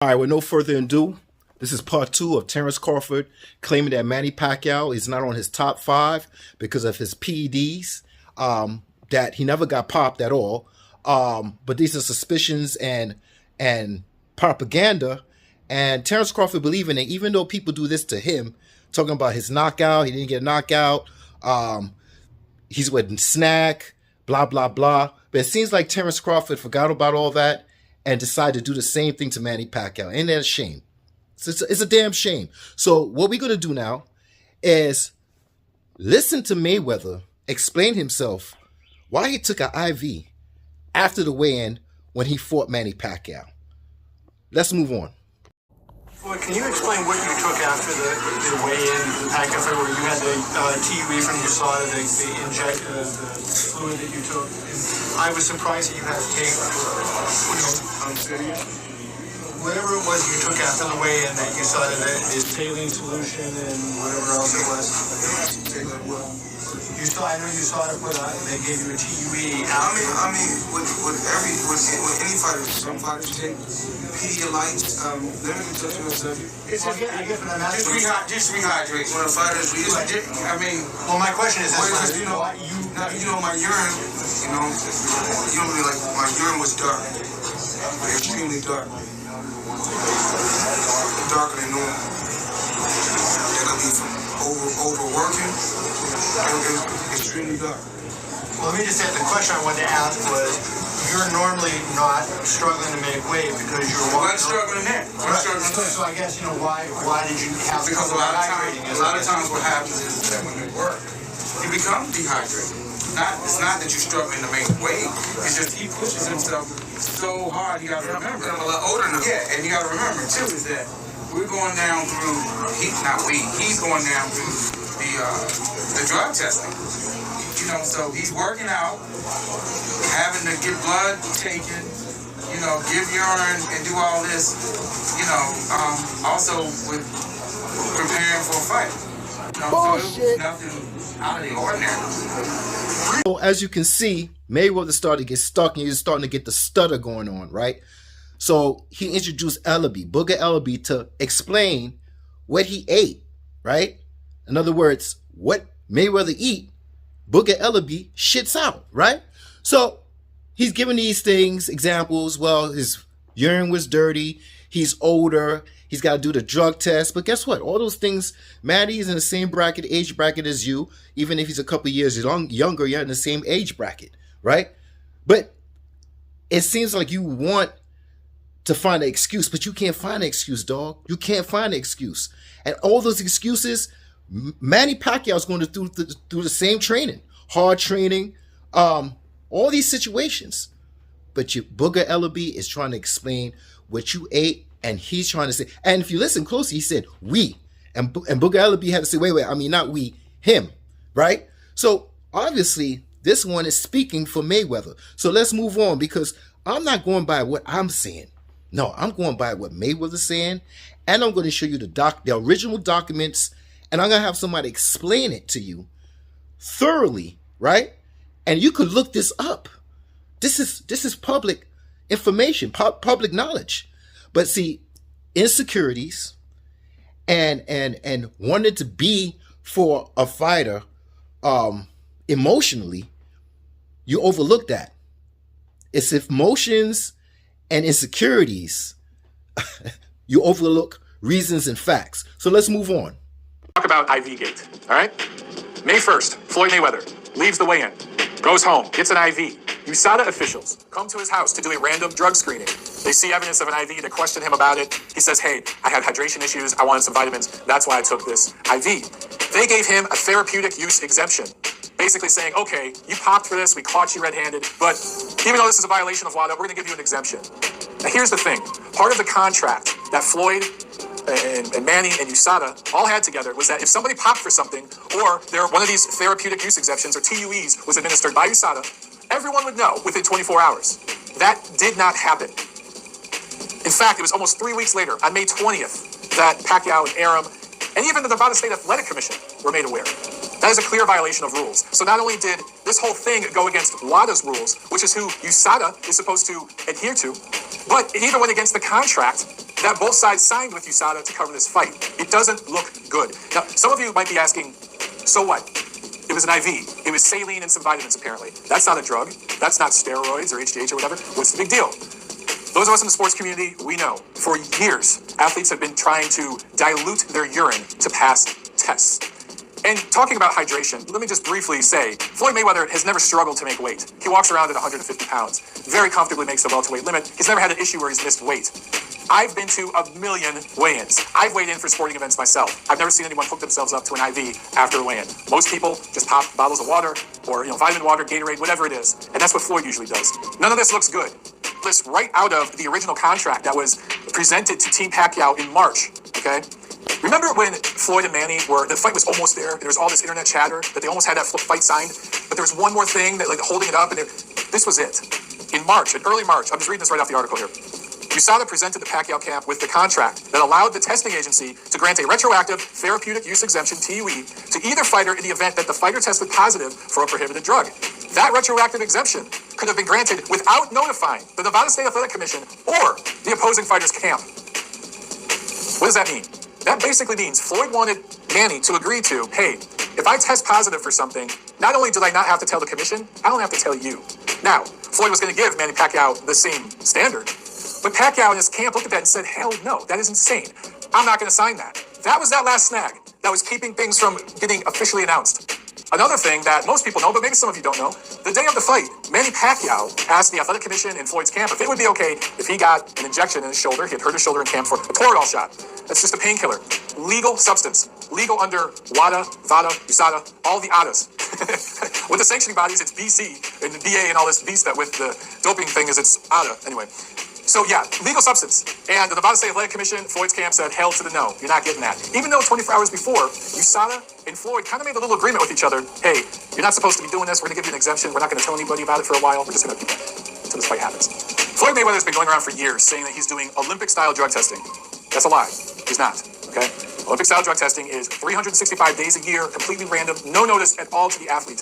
All right, with no further ado, this is part 2 of Terence Crawford claiming that Manny Pacquiao is not on his top 5 because of his PEDs, that he never got popped at all. But these are suspicions and propaganda. And Terence Crawford believing that even though people do this to him, talking about his knockout, he didn't get a knockout, he's with SNAC, blah, blah, blah. But it seems like Terence Crawford forgot about all that and decided to do the same thing to Manny Pacquiao. Ain't that a shame? It's a damn shame. So what we're going to do now is listen to Mayweather explain himself why he took an IV after the weigh-in when he fought Manny Pacquiao. Let's move on. Well, can you explain what you took after the weigh-in, the Pacquiao fight, where you had the TUE from USADA, the fluid that you took? And I was surprised that you had to take whatever it was you took after the weigh-in that you saw that is saline solution and whatever else it was. I know you saw it, but they gave you a TUE. I mean, with any fighter, some fighters take Pedialytes, limited to just rehydrate. When a fighter's well, my question is this: my urine, you don't really like my urine was dark, extremely dark, darker than normal. That could be from overworking. Extremely dark. Well, let me just say the question I wanted to ask was, you're normally not struggling to make weight because you're walking. I'm struggling there. So I guess, why did you have because a lot of times what happens is that when you work, you become dehydrated. It's not that you're struggling to make weight. It's just he pushes himself so hard. You got to remember. I'm a lot older now. Yeah, and you got to remember too is that we're going down through. He's going down through the drug testing. So he's working out, having to get blood taken, give urine and do all this, also with preparing for a fight. So it was nothing out of the ordinary. So as you can see, Mayweather started to get stuck and he's starting to get the stutter going on, right? So he introduced Booger Ellaby, to explain what he ate, right? In other words, what Mayweather eat, Booger Ellaby shits out, right? So he's giving these things, examples. Well, his urine was dirty. He's older. He's got to do the drug test. But guess what? All those things, Manny is in the same age bracket as you. Even if he's a couple years younger, you're in the same age bracket, right? But it seems like you want to find an excuse, but you can't find an excuse, dog. You can't find an excuse. And all those excuses, Manny Pacquiao is going to do the same training, hard training, all these situations. But Booger Ellaby is trying to explain what you ate, and he's trying to say, and if you listen closely, he said we, and Booger Ellaby had to say, wait, I mean not we, him, right? So obviously this one is speaking for Mayweather. So let's move on, because I'm not going by what I'm saying. No, I'm going by what Mayweather's saying, and I'm going to show you the original documents. And I'm going to have somebody explain it to you thoroughly, right? And you could look this up. This is public information, public knowledge. But see, insecurities and wanting to be for a fighter emotionally, you overlook that. It's emotions and insecurities. You overlook reasons and facts. So let's move on. Talk about IV Gate, all right? May 1st, Floyd Mayweather leaves the weigh-in, goes home, gets an IV. USADA officials come to his house to do a random drug screening. They see evidence of an IV. They question him about it. He says, hey, I had hydration issues. I wanted some vitamins. That's why I took this IV. They gave him a therapeutic use exemption, basically saying, okay, you popped for this. We caught you red-handed. But even though this is a violation of WADA, we're going to give you an exemption. Now, here's the thing. Part of the contract that Floyd and Manny and USADA all had together was that if somebody popped for something, or one of these therapeutic use exemptions, or TUEs, was administered by USADA, everyone would know within 24 hours. That did not happen. In fact, it was almost 3 weeks later, on May 20th, that Pacquiao and Arum, and even the Nevada State Athletic Commission were made aware. That is a clear violation of rules. So not only did this whole thing go against WADA's rules, which is who USADA is supposed to adhere to, but it even went against the contract that both sides signed with USADA to cover this fight. It doesn't look good. Now, some of you might be asking, so what? It was an IV. It was saline and some vitamins, apparently. That's not a drug. That's not steroids or HGH or whatever. What's the big deal? Those of us in the sports community, we know. For years, athletes have been trying to dilute their urine to pass tests. And talking about hydration, let me just briefly say, Floyd Mayweather has never struggled to make weight. He walks around at 150 pounds, very comfortably makes the welterweight limit. He's never had an issue where he's missed weight. I've been to a million weigh-ins. I've weighed in for sporting events myself. I've never seen anyone hook themselves up to an IV after a weigh-in. Most people just pop bottles of water or vitamin water, Gatorade, whatever it is. And that's what Floyd usually does. None of this looks good. This right out of the original contract that was presented to Team PACQUIAO in March, okay? Remember when Floyd and Manny the fight was almost there, there was all this internet chatter that they almost had that fight signed, but there was one more thing that holding it up, and this was it. In March, in early March, I'm just reading this right off the article here. USADA presented the PACQUIAO camp with the contract that allowed the testing agency to grant a retroactive therapeutic use exemption, TUE, to either fighter in the event that the fighter tested positive for a prohibited drug. That retroactive exemption could have been granted without notifying the Nevada State Athletic Commission or the opposing fighter's camp. What does that mean? That basically means Floyd wanted Manny to agree to, hey, if I test positive for something, not only did I not have to tell the commission, I don't have to tell you. Now, Floyd was going to give Manny Pacquiao the same standard, but Pacquiao and his camp looked at that and said, hell no, that is insane. I'm not going to sign that. That was that last snag that was keeping things from getting officially announced. Another thing that most people know, but maybe some of you don't know, the day of the fight, Manny Pacquiao asked the athletic commission in Floyd's camp if it would be okay if he got an injection in his shoulder. He had hurt his shoulder in camp for a Toradol shot. That's just a painkiller. Legal substance. Legal under WADA, VADA, USADA, all the ADAs. With the sanctioning bodies, it's BC, and the BA and all this beast that with the doping thing is it's ADA. Anyway. So yeah, legal substance. And the Nevada State Athletic Commission, Floyd's camp said, hell to the no, you're not getting that. Even though 24 hours before, USADA and Floyd kind of made a little agreement with each other. Hey, you're not supposed to be doing this. We're going to give you an exemption. We're not going to tell anybody about it for a while. We're just going to keep it until this fight happens. Floyd Mayweather's been going around for years saying that he's doing Olympic-style drug testing. That's a lie. He's not, okay? Olympic-style drug testing is 365 days a year, completely random, no notice at all to the athlete.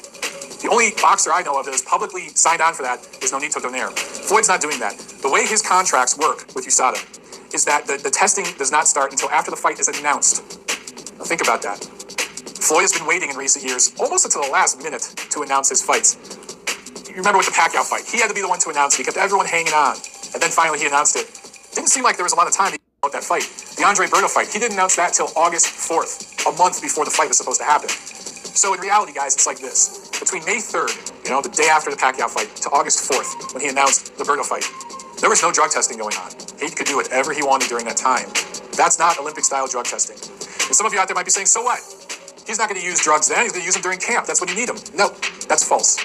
The only boxer I know of that is publicly signed on for that is Nonito Donaire. Floyd's not doing that. The way his contracts work with USADA is that the testing does not start until after the fight is announced. Now think about that. Floyd has been waiting in recent years, almost until the last minute, to announce his fights. You remember with the Pacquiao fight, he had to be the one to announce it. He kept everyone hanging on, and then finally he announced it. Didn't seem like there was a lot of time to about that fight. The Andre Berto fight, he didn't announce that till August 4th, a month before the fight was supposed to happen. So in reality, guys, it's like this. Between May 3rd, the day after the Pacquiao fight, to August 4th, when he announced the Berto fight, there was no drug testing going on. He could do whatever he wanted during that time. That's not Olympic-style drug testing. And some of you out there might be saying, so what? He's not going to use drugs then. He's going to use them during camp. That's when you need them. No, that's false.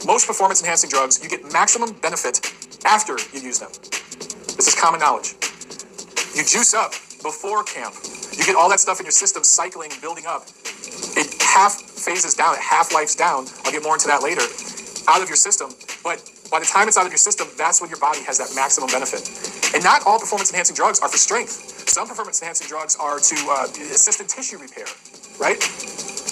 Most performance-enhancing drugs, you get maximum benefit after you use them. This is common knowledge. You juice up before camp. You get all that stuff in your system cycling, building up. It half phases down, it half-lifes down. I'll get more into that later. Out of your system. But by the time it's out of your system, that's when your body has that maximum benefit. And not all performance-enhancing drugs are for strength. Some performance-enhancing drugs are to assist in tissue repair, right?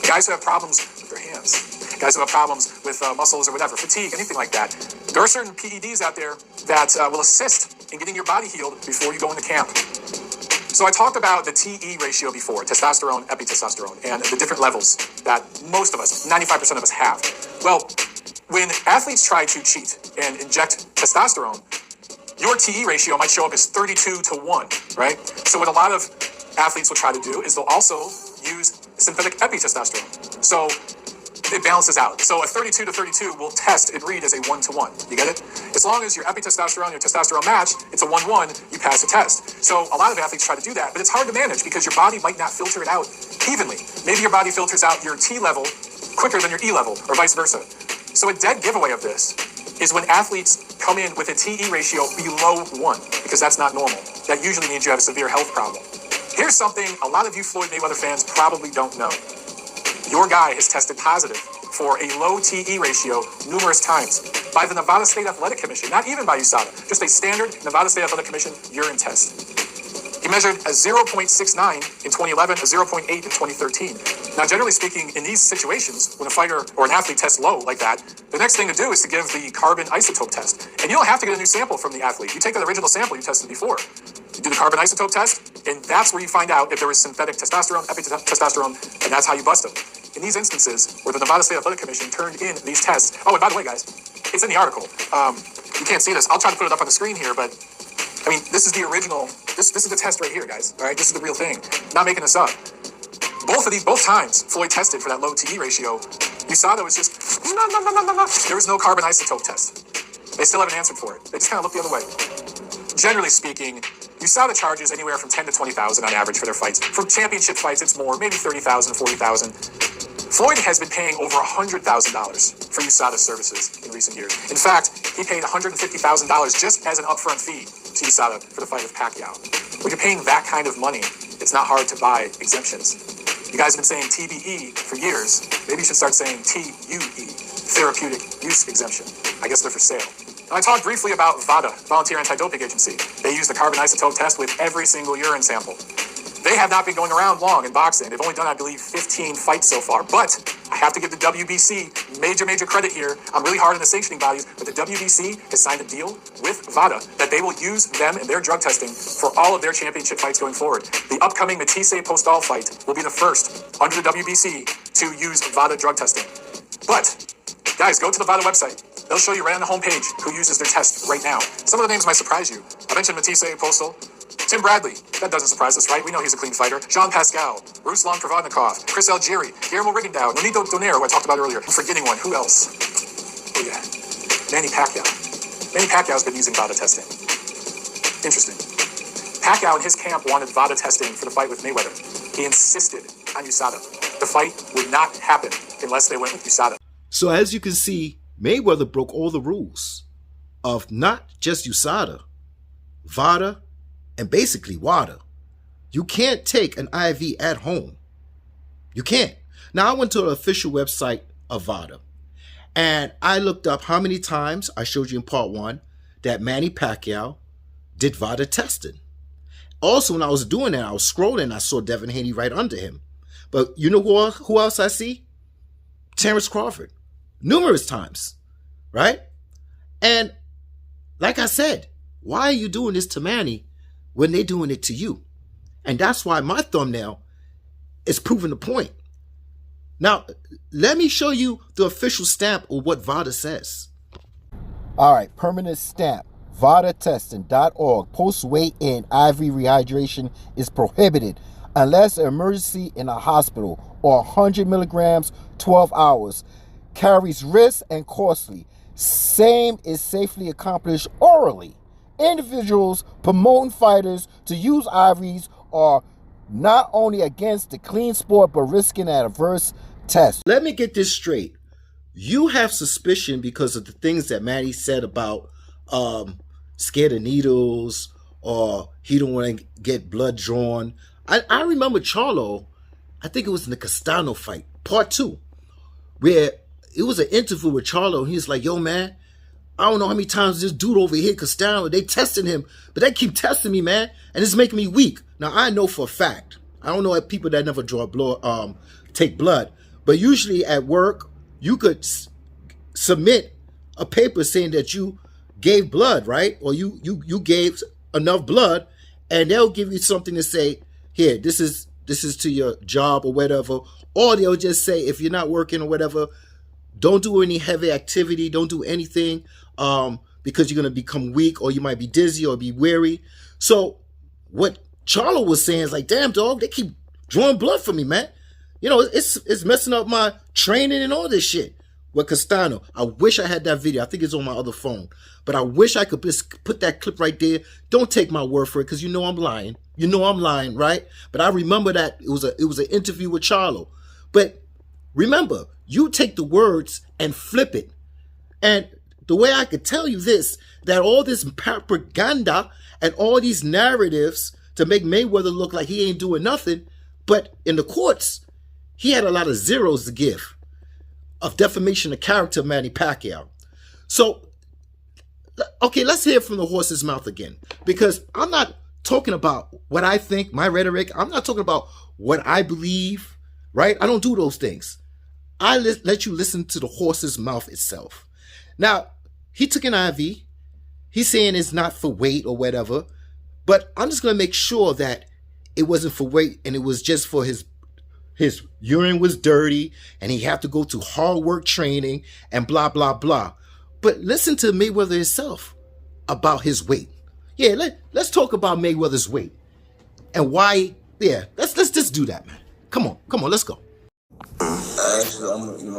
Guys who have problems with their hands, guys who have problems with muscles or whatever, fatigue, anything like that. There are certain PEDs out there that will assist in getting your body healed before you go into camp. So I talked about the TE ratio before, testosterone, epitestosterone, and the different levels that most of us, 95% of us have. Well, when athletes try to cheat and inject testosterone, your TE ratio might show up as 32 to 1, right? So what a lot of athletes will try to do is they'll also use synthetic epitestosterone. So it balances out. So a 32 to 32 will test and read as a 1 to 1. You get it? As long as your epitestosterone and your testosterone match, it's a 1-1, you pass the test. So a lot of athletes try to do that, but it's hard to manage because your body might not filter it out evenly. Maybe your body filters out your T level quicker than your E level, or vice versa. So a dead giveaway of this is when athletes come in with a TE ratio below 1, because that's not normal. That usually means you have a severe health problem. Here's something a lot of you Floyd Mayweather fans probably don't know. Your guy has tested positive for a low TE ratio numerous times by the Nevada State Athletic Commission, not even by USADA, just a standard Nevada State Athletic Commission urine test. He measured a 0.69 in 2011, a 0.8 in 2013. Now, generally speaking, in these situations, when a fighter or an athlete tests low like that, the next thing to do is to give the carbon isotope test. And you don't have to get a new sample from the athlete. You take that original sample you tested before. You do the carbon isotope test, and that's where you find out if there was synthetic testosterone, epitestosterone, and that's how you bust them. In these instances, where the Nevada State Athletic Commission turned in these tests, oh, and by the way, guys, it's in the article. You can't see this. I'll try to put it up on the screen here, but I mean, this is the original. This is the test right here, guys. All right, this is the real thing. Not making this up. Both times, Floyd tested for that low TE ratio. USADA was just no. There was no carbon isotope test. They still haven't answered for it. They just kind of look the other way. Generally speaking, USADA charges anywhere from $10,000 to $20,000 on average for their fights. For championship fights, it's more, maybe $30,000, $40,000. Floyd has been paying over $100,000 for USADA services in recent years. In fact, he paid $150,000 just as an upfront fee to USADA for the fight with Pacquiao. When you're paying that kind of money, it's not hard to buy exemptions. You guys have been saying TBE for years. Maybe you should start saying TUE, therapeutic use exemption. I guess they're for sale. And I talked briefly about VADA, Volunteer Anti-Doping Agency. They use the carbon isotope test with every single urine sample. They have not been going around long in boxing. They've only done, I believe, 15 fights so far. But I have to give the WBC major credit here. I'm really hard on the sanctioning bodies, but the WBC has signed a deal with VADA that they will use them and their drug testing for all of their championship fights going forward. The upcoming Matisse Postol fight will be the first under the WBC to use VADA drug testing. But, guys, go to the VADA website. They'll show you right on the homepage who uses their test right now. Some of the names might surprise you. I mentioned Matisse Postol. Tim Bradley, that doesn't surprise us, right? We know he's a clean fighter. Jean Pascal, Ruslan Provodnikov, Chris Algieri, Guillermo Rigondeaux, Nonito Donaire, who I talked about earlier. I'm forgetting one. Who else? Oh, yeah. Manny Pacquiao. Manny Pacquiao's been using VADA testing. Interesting. Pacquiao and his camp wanted VADA testing for the fight with Mayweather. He insisted on USADA. The fight would not happen unless they went with USADA. So as you can see, Mayweather broke all the rules of not just USADA, VADA, and basically WADA. You can't take an IV at home. You can't. Now, I went to the official website of VADA, and I looked up how many times, I showed you in part 1, that Manny Pacquiao did VADA testing. Also, when I was doing that, I was scrolling, I saw Devin Haney right under him. But you know who else I see? Terence Crawford. Numerous times, right? And like I said, why are you doing this to Manny when they're doing it to you? And that's why my thumbnail is proving the point. Now, let me show you the official stamp of what VADA says. All right, permanent stamp. VADAtesting.org. Post-weigh-in IV rehydration is prohibited unless an emergency in a hospital or 100 milligrams, 12 hours. Carries risk and costly. Same is safely accomplished orally. Individuals promoting fighters to use IVs are not only against the clean sport but risking an adverse test. Let me get this straight. You have suspicion because of the things that Manny said about scared of needles, or he don't want to get blood drawn. I remember Charlo, I think it was in the Castano fight, part 2, where it was an interview with Charlo, and he was like, yo, man, I don't know how many times this dude over here, Castano, they testing him, but they keep testing me, man, and it's making me weak. Now, I know for a fact, I don't know if people that never draw blood, take blood, but usually at work, you could submit a paper saying that you gave blood, right? Or you gave enough blood, and they'll give you something to say, here, this is to your job or whatever. Or they'll just say, if you're not working or whatever, don't do any heavy activity, don't do anything, because you're going to become weak, or you might be dizzy or be weary. So what Charlo was saying is like, damn, dog, they keep drawing blood from me, man. You know, it's messing up my training and all this shit. With Castano, I wish I had that video. I think it's on my other phone. But I wish I could just put that clip right there. Don't take my word for it, because you know I'm lying. You know I'm lying, right? But I remember that it was an interview with Charlo. But remember, you take the words and flip it. And the way I could tell you this, that all this propaganda and all these narratives to make Mayweather look like he ain't doing nothing, but in the courts, he had a lot of zeros to give of defamation of character of Manny Pacquiao. So, okay, let's hear it from the horse's mouth again, because I'm not talking about what I think, my rhetoric. I'm not talking about what I believe, right? I don't do those things. I let you listen to the horse's mouth itself. Now, he took an IV. He's saying it's not for weight or whatever. But I'm just going to make sure that it wasn't for weight and it was just for his urine was dirty and he had to go to hard work training and blah, blah, blah. But listen to Mayweather himself about his weight. Yeah, let's talk about Mayweather's weight and why. Yeah, let's just do that, man. Come on, let's go. Actually, I'm not even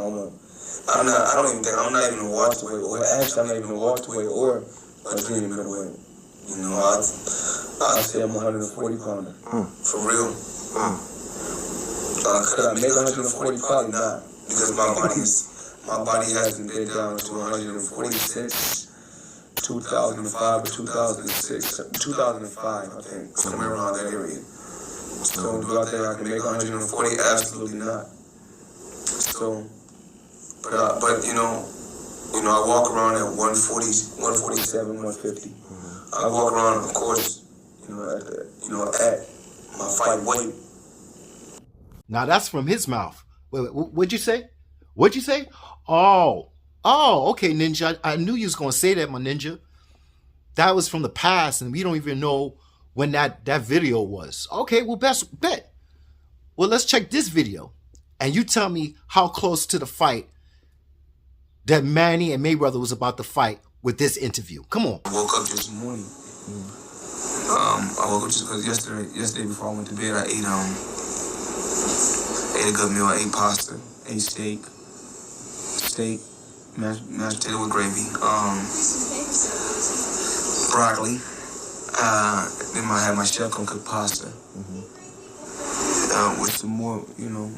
a welterweight, or actually, I'm not even a welterweight or a junior middleweight. You know, I say I'm a 140 pounder. For real. Could I make 140? Probably not, because my body hasn't been down to 146. 2005 or 2006, 2005, I think, somewhere around that area. So do I think I can make 140? Absolutely not. So, but you know, I walk around at 140, 147, 150. I walk around, of course, at my fight weight. Now that's from his mouth. Wait, what'd you say? What'd you say? Oh, okay, Ninja. I knew you was gonna say that, my ninja. That was from the past, and we don't even know when that video was. Okay, well, bet. Well, let's check this video, and you tell me how close to the fight that Manny and Mayweather was about to fight with this interview. Come on. I woke up this morning. I woke up just because yesterday before I went to bed, I ate a good meal. I ate pasta, ate steak, mashed potato with gravy, broccoli. Then I had my chef come cook pasta with some more,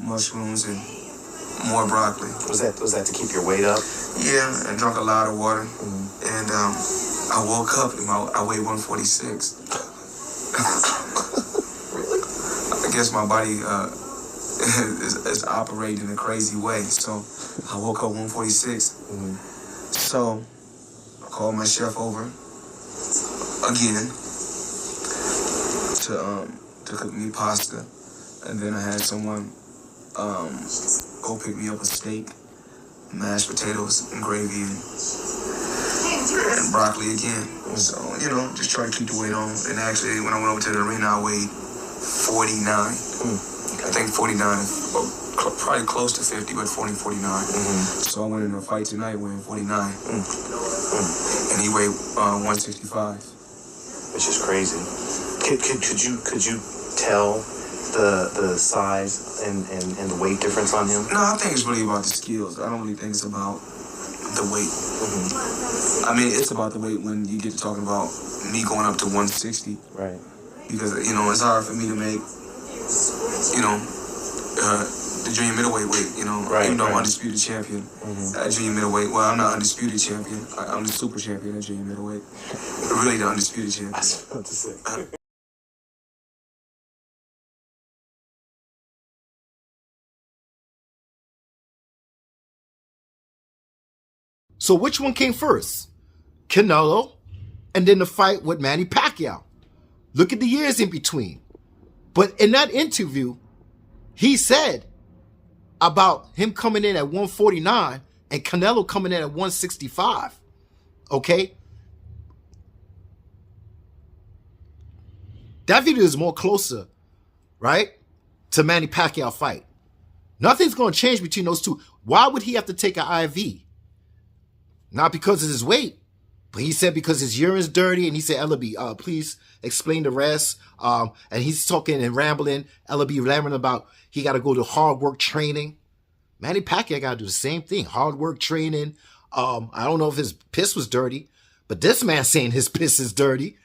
mushrooms and more broccoli. Was that to keep your weight up? Yeah, and drank a lot of water. And I woke up and I weighed 146. I guess my body is operating in a crazy way. So I woke up 146. So I called my chef over again to cook me pasta, and then I had someone go pick me up a steak, mashed potatoes and gravy, and broccoli again. So just try to keep the weight on. And actually, when I went over to the arena, I weighed 49. I think 49, probably close to 50, but 40, 49. So I went in a fight tonight weighing 49. And he weighed 165. Which is crazy. Could you tell the size and the weight difference on him? No, I think it's really about the skills. I don't really think it's about the weight. I mean, it's about the weight when you get to talking about me going up to 160. Right. Because, it's hard for me to make, the junior middleweight weight, right, even though I'm right. undisputed champion at junior middleweight. Well, I'm not undisputed champion. I'm the super champion at junior middleweight. Really the undisputed champion. I was about to say. So which one came first? Canelo, and then the fight with Manny Pacquiao. Look at the years in between. But in that interview, he said about him coming in at 149 and Canelo coming in at 165. Okay? That video is more closer, right, to Manny Pacquiao fight. Nothing's going to change between those two. Why would he have to take an IV? Not because of his weight, but he said because his urine's dirty, and he said, Ellaby, please explain the rest. And he's talking and rambling, Ellaby rambling about he got to go to hard work training. Manny Pacquiao got to do the same thing, hard work training. I don't know if his piss was dirty, but this man's saying his piss is dirty.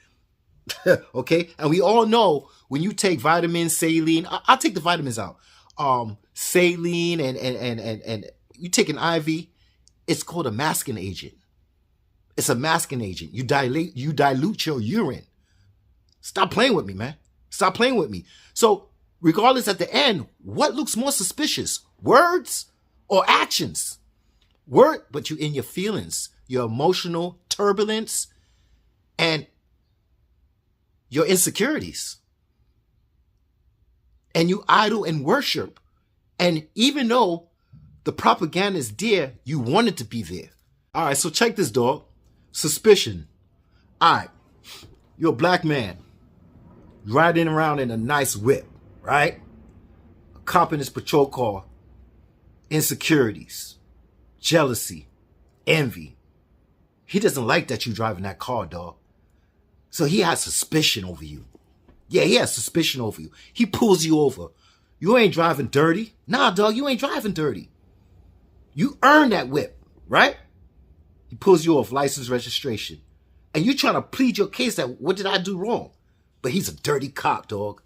Okay, and we all know when you take vitamins, saline, I'll take the vitamins out. Saline and you take an IV, it's called a masking agent. It's a masking agent. You dilute your urine. Stop playing with me, man. Stop playing with me. So regardless, at the end, what looks more suspicious? Words or actions? Word, but you in your feelings, your emotional turbulence, and your insecurities. And you idol and worship. And even though the propaganda is there, you want it to be there. All right, so check this, dog. Suspicion. All right, you're a black man. riding around in a nice whip, right? A cop in his patrol car, insecurities, jealousy, envy. He doesn't like that you driving that car, dog. So he has suspicion over you. Yeah, he has suspicion over you. He pulls you over. You ain't driving dirty. Nah, dog, you ain't driving dirty. You earned that whip, right? He pulls you off, license, registration. And you trying to plead your case that what did I do wrong? But he's a dirty cop, dog.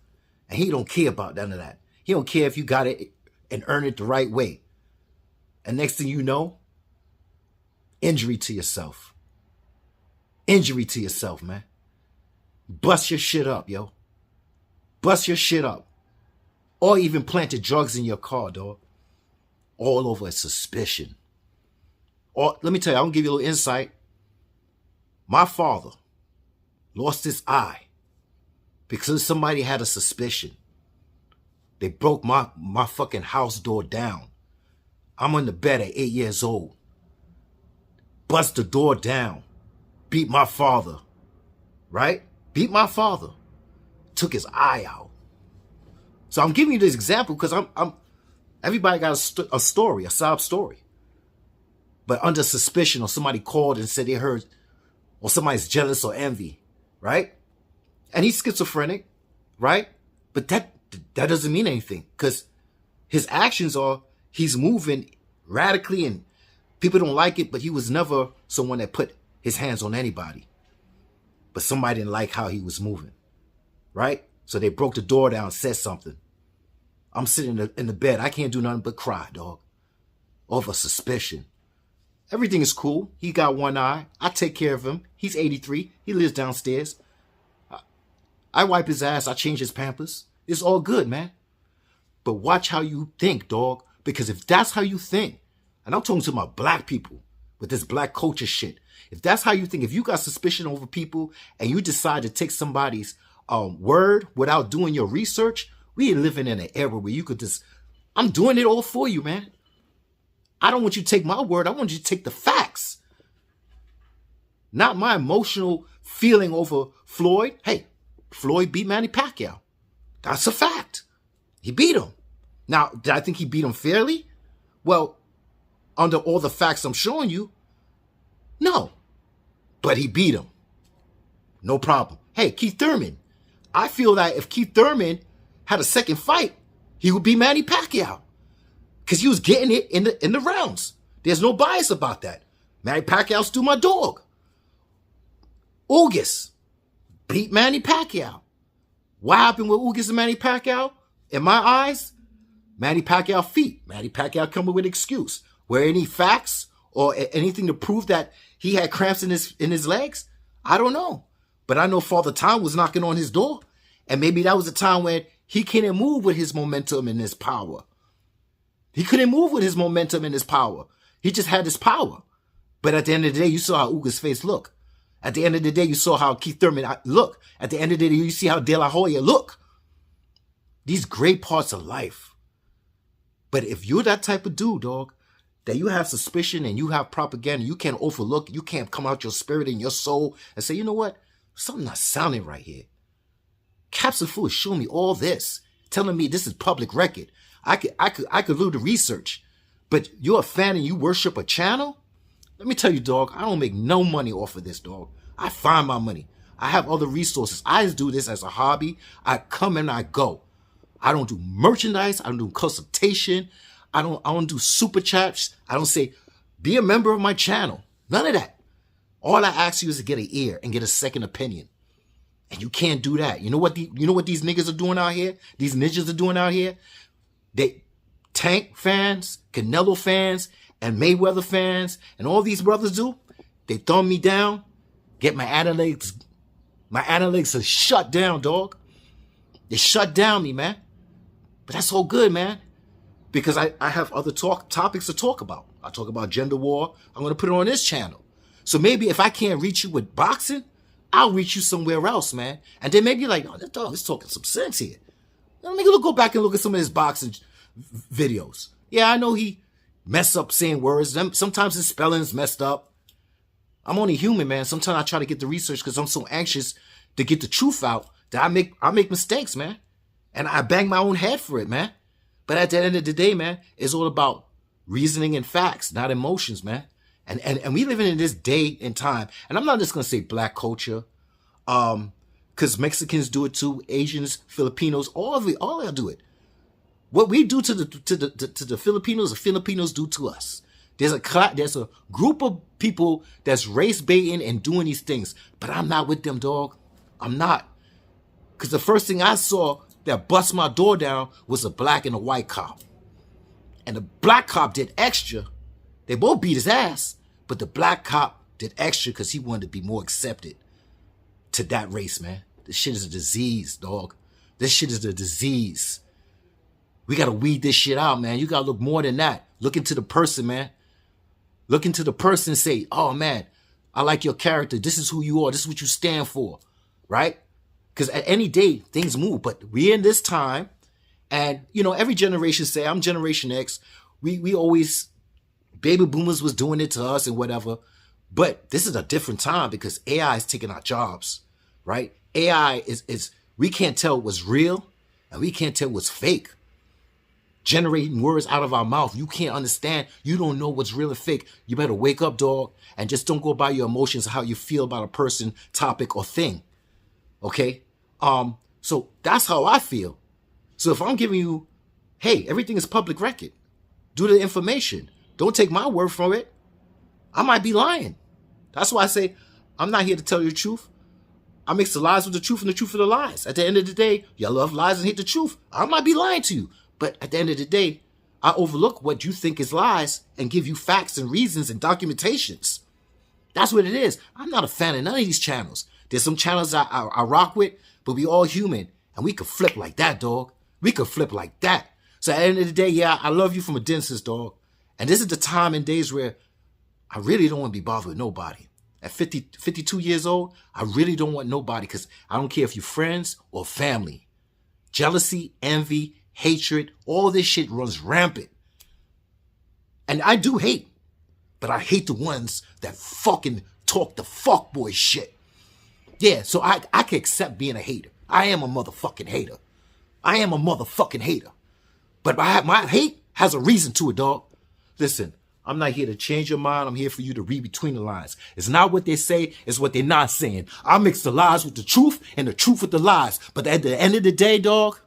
And he don't care about none of that. He don't care if you got it and earn it the right way. And next thing you know, injury to yourself. Injury to yourself, man. Bust your shit up, yo. Bust your shit up. Or even planted drugs in your car, dog. All over a suspicion. Or let me tell you, I'm gonna give you a little insight. My father lost his eye because somebody had a suspicion. They broke my fucking house door down. I'm on the bed at 8 years old. Bust the door down. Beat my father. Right? Beat my father. Took his eye out. So I'm giving you this example because everybody got a story, a sob story. But under suspicion, or somebody called and said they heard, or somebody's jealous or envy, right? And he's schizophrenic, right? But that doesn't mean anything because his actions are, he's moving radically and people don't like it, but he was never someone that put his hands on anybody. But somebody didn't like how he was moving, right? So they broke the door down, said something. I'm sitting in the bed. I can't do nothing but cry, dog, over suspicion. Everything is cool. He got one eye. I take care of him. He's 83. He lives downstairs. I wipe his ass. I change his pampers. It's all good, man. But watch how you think, dog. Because if that's how you think, and I'm talking to my black people with this black culture shit. If that's how you think, if you got suspicion over people and you decide to take somebody's word without doing your research, we are living in an era where you could just, I'm doing it all for you, man. I don't want you to take my word. I want you to take the facts. Not my emotional feeling over Floyd. Hey, Floyd beat Manny Pacquiao. That's a fact. He beat him. Now, did I think he beat him fairly? Well, under all the facts I'm showing you, no. But he beat him. No problem. Hey, Keith Thurman. I feel that if Keith Thurman had a second fight, he would beat Manny Pacquiao. Because he was getting it in the rounds. There's no bias about that. Manny Pacquiao still my dog. Ugas beat Manny Pacquiao. What happened with Ugas and Manny Pacquiao? In my eyes, Manny Pacquiao feet. Manny Pacquiao coming with an excuse. Were any facts or anything to prove that he had cramps in his legs? I don't know. But I know Father Time was knocking on his door. And maybe that was a time when he couldn't move with his momentum and his power. He couldn't move with his momentum and his power. He just had his power. But at the end of the day, you saw how Ugas' face looked. At the end of the day, you saw how Keith Thurman looked. At the end of the day, you see how De La Hoya look. These great parts of life. But if you're that type of dude, dog, that you have suspicion and you have propaganda, you can't overlook, you can't come out your spirit and your soul and say, you know what? Something not sounding right here. Capsule Fool is showing me all this, telling me this is public record. I could do the research, but you're a fan and you worship a channel? Let me tell you, dog, I don't make no money off of this, dog. I find my money. I have other resources. I just do this as a hobby. I come and I go. I don't do merchandise. I don't do consultation. I don't do super chats. I don't say, be a member of my channel. None of that. All I ask you is to get an ear and get a second opinion. And you can't do that. You know what these niggas are doing out here? These ninjas are doing out here? They Tank fans, Canelo fans, and Mayweather fans, and all these brothers do. They thumb me down, get my analytics are shut down, dog. They shut down me, man. But that's all good, man. Because I have other topics to talk about. I talk about gender war. I'm going to put it on this channel. So maybe if I can't reach you with boxing, I'll reach you somewhere else, man. And then maybe you're like, oh, that dog is talking some sense here. Let me go back and look at some of his boxing videos. Yeah, I know he messed up saying words. Sometimes his spelling's messed up. I'm only human, man. Sometimes I try to get the research because I'm so anxious to get the truth out that I make mistakes, man. And I bang my own head for it, man. But at the end of the day, man, it's all about reasoning and facts, not emotions, man. And we living in this day and time. And I'm not just gonna say black culture, because Mexicans do it too, Asians, Filipinos, all of y'all do it. What we do to the Filipinos, the Filipinos do to us. There's a group of people that's race baiting and doing these things, but I'm not with them, dog. I'm not. Because the first thing I saw that bust my door down was a black and a white cop. And the black cop did extra. They both beat his ass, but the black cop did extra because he wanted to be more accepted to that race, man. This shit is a disease, dog. This shit is a disease. We got to weed this shit out, man. You got to look more than that. Look into the person, man. Look into the person and say, oh, man, I like your character. This is who you are. This is what you stand for, right? Because at any day, things move. But we're in this time, and, you know, every generation say, I'm Generation X. We always, baby boomers was doing it to us and whatever. But this is a different time because AI is taking our jobs, right? AI is we can't tell what's real and we can't tell what's fake. Generating words out of our mouth. You can't understand. You don't know what's real and fake. You better wake up, dog, and just don't go by your emotions, how you feel about a person, topic, or thing. Okay? So that's how I feel. So if I'm giving you, hey, everything is public record. Do the information. Don't take my word for it. I might be lying. That's why I say I'm not here to tell you the truth. I mix the lies with the truth and the truth with the lies. At the end of the day, y'all love lies and hate the truth. I might be lying to you. But at the end of the day, I overlook what you think is lies and give you facts and reasons and documentations. That's what it is. I'm not a fan of none of these channels. There's some channels I rock with, but we all human. And we could flip like that, dog. We could flip like that. So at the end of the day, yeah, I love you from a distance, dog. And this is the time and days where I really don't want to be bothered with nobody. At 52 years old, I really don't want nobody because I don't care if you're friends or family. Jealousy, envy, hatred, all this shit runs rampant. And I do hate, but I hate the ones that fucking talk the fuckboy shit. Yeah, so I can accept being a hater. I am a motherfucking hater. I am a motherfucking hater. But my hate has a reason to it, dog. Listen, I'm not here to change your mind. I'm here for you to read between the lines. It's not what they say, it's what they're not saying. I mix the lies with the truth and the truth with the lies. But at the end of the day, dog,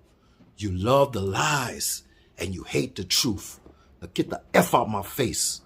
you love the lies and you hate the truth. Now get the F out my face.